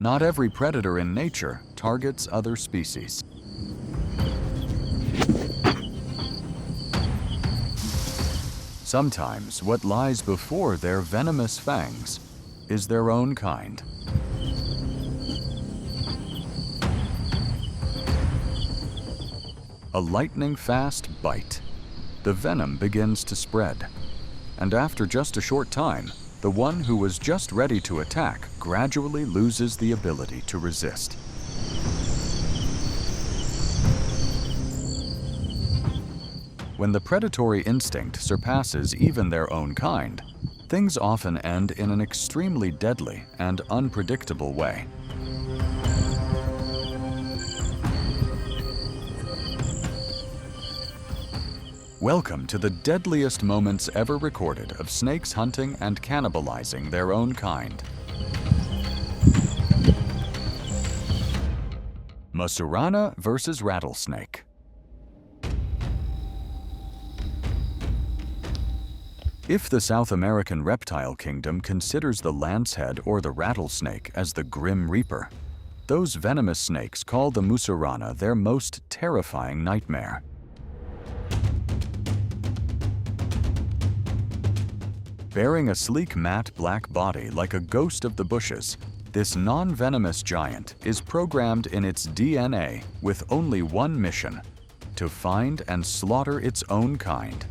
Not every predator in nature targets other species. Sometimes what lies before their venomous fangs is their own kind. A lightning-fast bite. The venom begins to spread, and after just a short time, the one who was just ready to attack gradually loses the ability to resist. When the predatory instinct surpasses even their own kind, things often end in an extremely deadly and unpredictable way. Welcome to the deadliest moments ever recorded of snakes hunting and cannibalizing their own kind. Mussurana versus rattlesnake. If the South American reptile kingdom considers the lancehead or the rattlesnake as the grim reaper, those venomous snakes call the mussurana their most terrifying nightmare. Bearing a sleek matte black body like a ghost of the bushes, this non-venomous giant is programmed in its DNA with only one mission: to find and slaughter its own kind.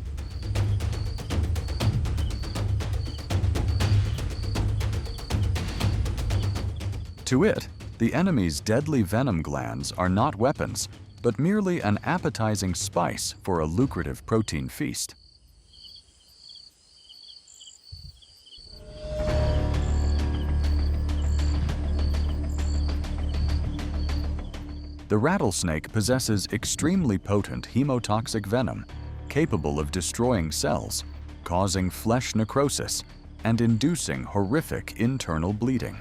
To it, the enemy's deadly venom glands are not weapons, but merely an appetizing spice for a lucrative protein feast. The rattlesnake possesses extremely potent hemotoxic venom, capable of destroying cells, causing flesh necrosis, and inducing horrific internal bleeding.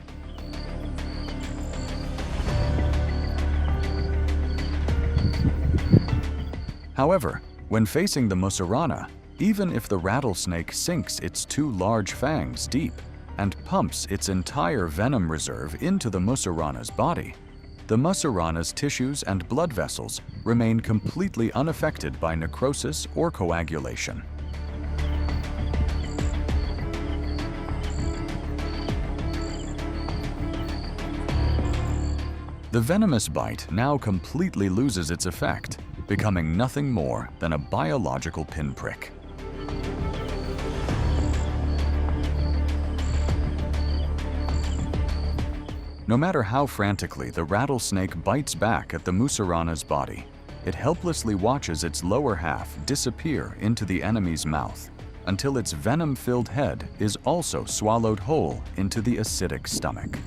However, when facing the mussurana, even if the rattlesnake sinks its two large fangs deep and pumps its entire venom reserve into the mussurana's body, the mussurana's tissues and blood vessels remain completely unaffected by necrosis or coagulation. The venomous bite now completely loses its effect, becoming nothing more than a biological pinprick. No matter how frantically the rattlesnake bites back at the mussurana's body, it helplessly watches its lower half disappear into the enemy's mouth until its venom-filled head is also swallowed whole into the acidic stomach.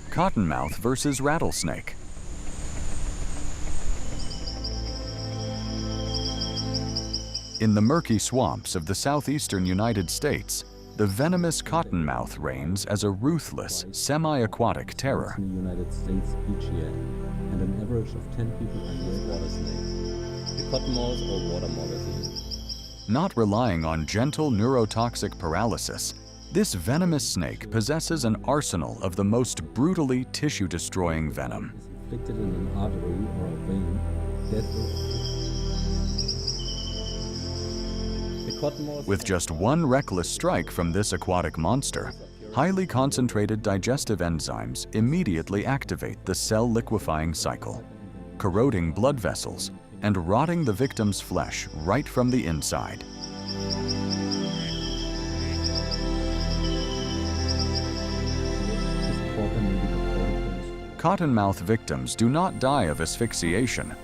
Cottonmouth versus rattlesnake. In the murky swamps of the southeastern United States, the venomous cottonmouth reigns as a ruthless, semi-aquatic terror. In the United States each year, and an average of 10 people a year water snake. The cottonmouth or water moccasin. Not relying on gentle neurotoxic paralysis, this venomous snake possesses an arsenal of the most brutally tissue-destroying venom. Inflicted in an artery or a vein, With just one reckless strike from this aquatic monster, highly concentrated digestive enzymes immediately activate the cell liquefying cycle, corroding blood vessels and rotting the victim's flesh right from the inside. Cottonmouth victims do not die of asphyxiation.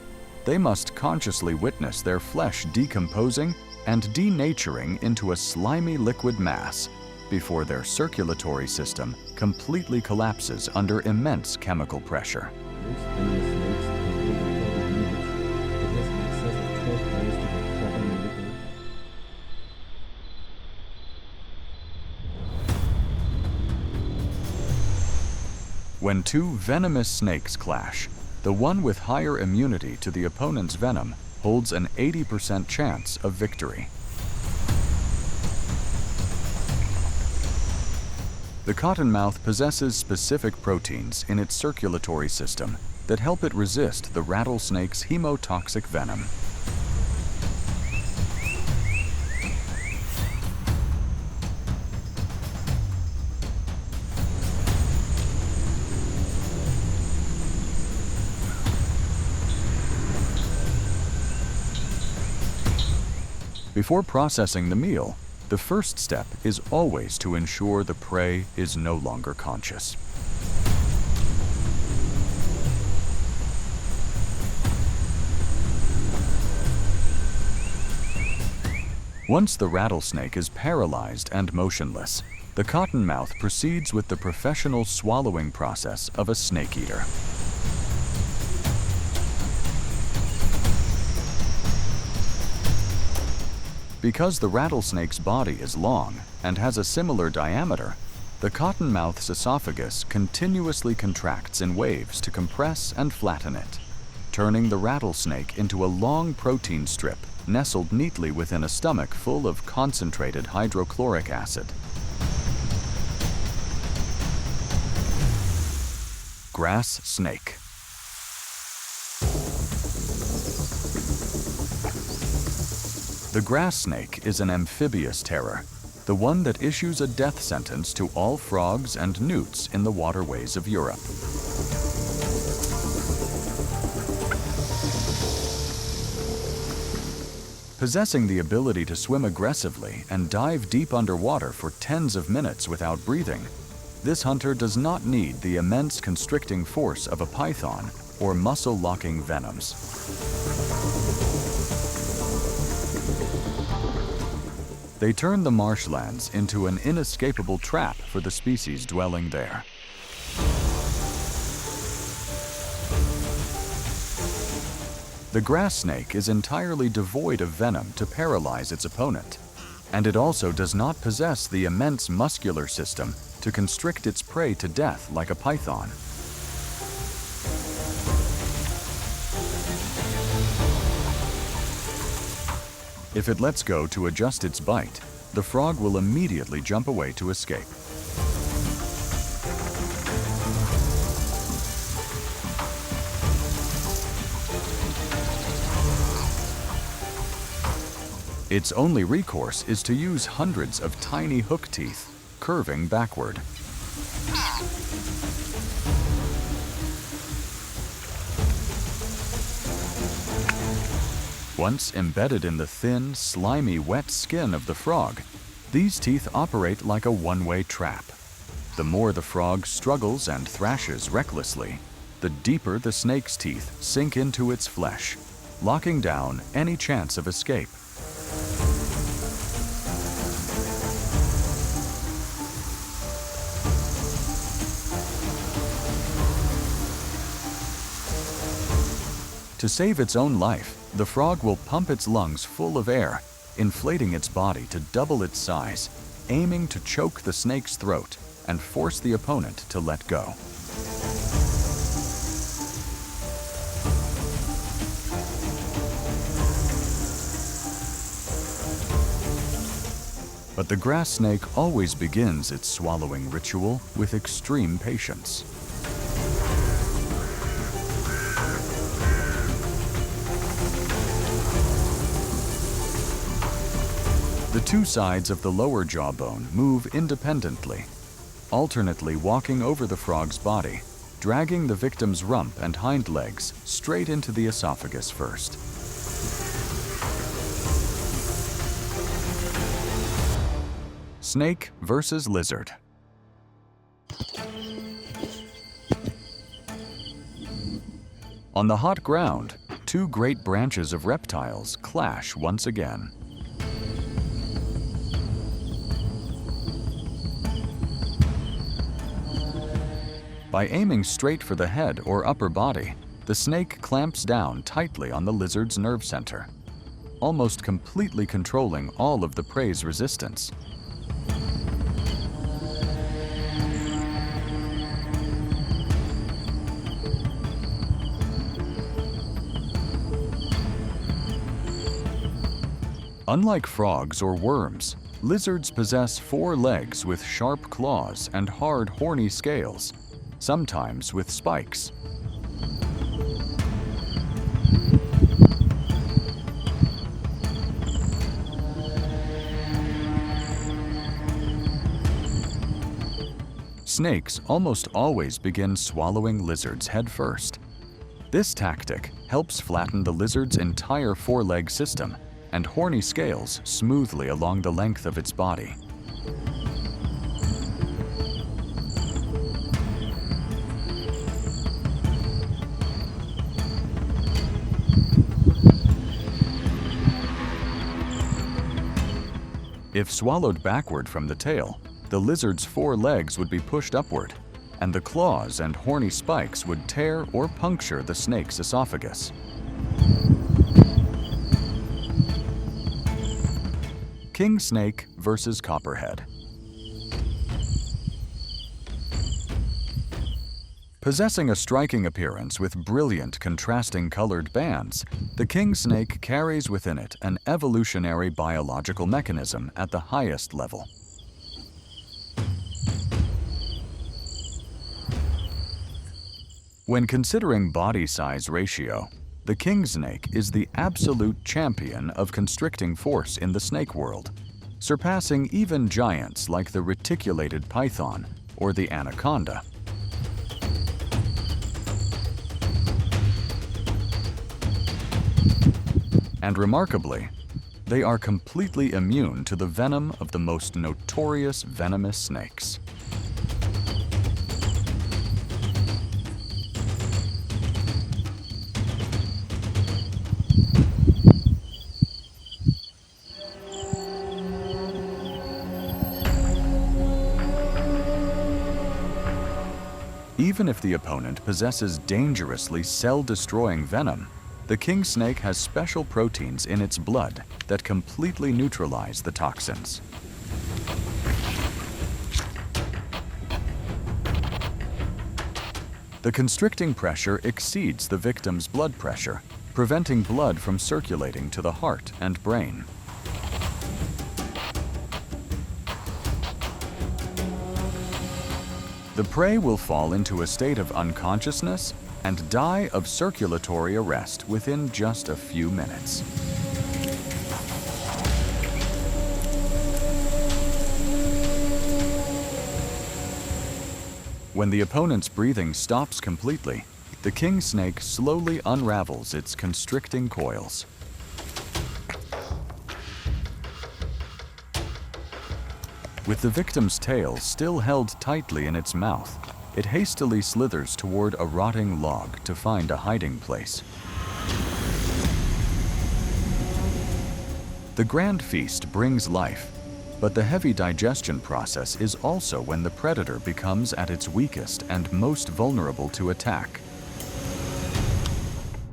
They must consciously witness their flesh decomposing and denaturing into a slimy liquid mass before their circulatory system completely collapses under immense chemical pressure. When two venomous snakes clash, the one with higher immunity to the opponent's venom holds an 80% chance of victory. The cottonmouth possesses specific proteins in its circulatory system that help it resist the rattlesnake's hemotoxic venom. Before processing the meal, the first step is always to ensure the prey is no longer conscious. Once the rattlesnake is paralyzed and motionless, the cottonmouth proceeds with the professional swallowing process of a snake eater. Because the rattlesnake's body is long and has a similar diameter, the cottonmouth's esophagus continuously contracts in waves to compress and flatten it, turning the rattlesnake into a long protein strip nestled neatly within a stomach full of concentrated hydrochloric acid. Grass snake. The grass snake is an amphibious terror, the one that issues a death sentence to all frogs and newts in the waterways of Europe. Possessing the ability to swim aggressively and dive deep underwater for tens of minutes without breathing, this hunter does not need the immense constricting force of a python or muscle-locking venoms. They turn the marshlands into an inescapable trap for the species dwelling there. The grass snake is entirely devoid of venom to paralyze its opponent, and it also does not possess the immense muscular system to constrict its prey to death like a python. If it lets go to adjust its bite, the frog will immediately jump away to escape. Its only recourse is to use hundreds of tiny hook teeth, curving backward. Once embedded in the thin, slimy, wet skin of the frog, these teeth operate like a one-way trap. The more the frog struggles and thrashes recklessly, the deeper the snake's teeth sink into its flesh, locking down any chance of escape. To save its own life, the frog will pump its lungs full of air, inflating its body to double its size, aiming to choke the snake's throat and force the opponent to let go. But the grass snake always begins its swallowing ritual with extreme patience. The two sides of the lower jawbone move independently, alternately walking over the frog's body, dragging the victim's rump and hind legs straight into the esophagus first. Snake versus lizard. On the hot ground, two great branches of reptiles clash once again. By aiming straight for the head or upper body, the snake clamps down tightly on the lizard's nerve center, almost completely controlling all of the prey's resistance. Unlike frogs or worms, Lizards possess 4 legs with sharp claws and hard, horny scales, sometimes with spikes. Snakes almost always begin swallowing lizards head first. This tactic helps flatten the lizard's entire 4-leg system and horny scales smoothly along the length of its body. If swallowed backward from the tail, the lizard's 4 legs would be pushed upward, and the claws and horny spikes would tear or puncture the snake's esophagus. Kingsnake versus copperhead. Possessing a striking appearance with brilliant contrasting colored bands, the kingsnake carries within it an evolutionary biological mechanism at the highest level. When considering body size ratio, the kingsnake is the absolute champion of constricting force in the snake world, surpassing even giants like the reticulated python or the anaconda. And remarkably, they are completely immune to the venom of the most notorious venomous snakes. Even if the opponent possesses dangerously cell-destroying venom, the kingsnake has special proteins in its blood that completely neutralize the toxins. The constricting pressure exceeds the victim's blood pressure, preventing blood from circulating to the heart and brain. The prey will fall into a state of unconsciousness and die of circulatory arrest within just a few minutes. When the opponent's breathing stops completely, the kingsnake slowly unravels its constricting coils. With the victim's tail still held tightly in its mouth, it hastily slithers toward a rotting log to find a hiding place. The grand feast brings life, but the heavy digestion process is also when the predator becomes at its weakest and most vulnerable to attack.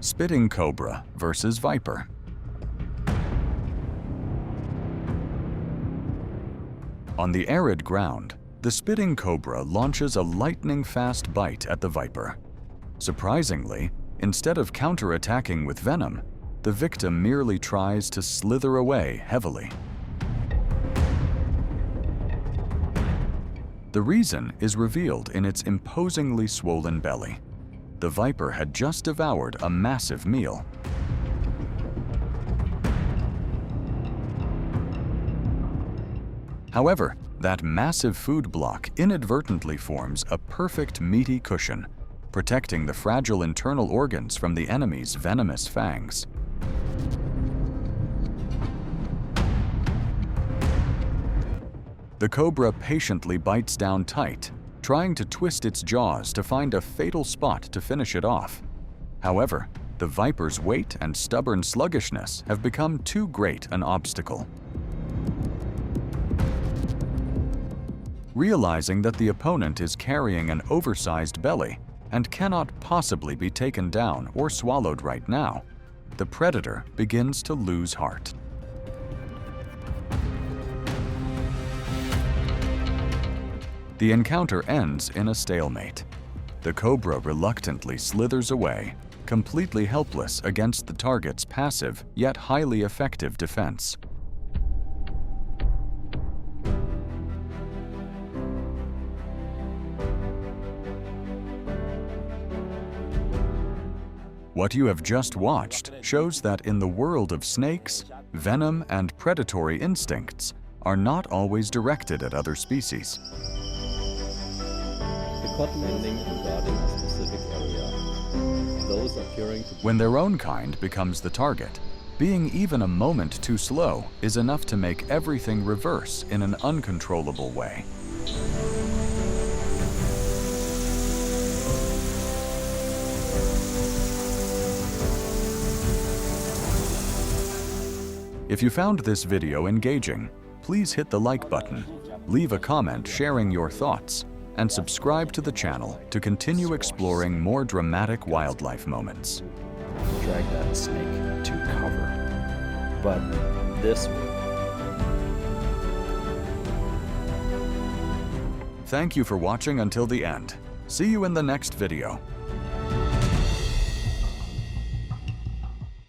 Spitting cobra versus viper. On the arid ground, the spitting cobra launches a lightning-fast bite at the viper. Surprisingly, instead of counterattacking with venom, the victim merely tries to slither away heavily. The reason is revealed in its imposingly swollen belly. The viper had just devoured a massive meal. However, that massive food block inadvertently forms a perfect meaty cushion, protecting the fragile internal organs from the enemy's venomous fangs. The cobra patiently bites down tight, trying to twist its jaws to find a fatal spot to finish it off. However, the viper's weight and stubborn sluggishness have become too great an obstacle. Realizing that the opponent is carrying an oversized belly and cannot possibly be taken down or swallowed right now, the predator begins to lose heart. The encounter ends in a stalemate. The cobra reluctantly slithers away, completely helpless against the target's passive yet highly effective defense. What you have just watched shows that in the world of snakes, venom and predatory instincts are not always directed at other species. The cottonmouth are guarding a specific area. Those appearing to be When their own kind becomes the target, being even a moment too slow is enough to make everything reverse in an uncontrollable way. If you found this video engaging, please hit the like button, leave a comment sharing your thoughts, and subscribe to the channel to continue exploring more dramatic wildlife moments. Drag that snake to cover. But this would. Thank you for watching until the end. See you in the next video.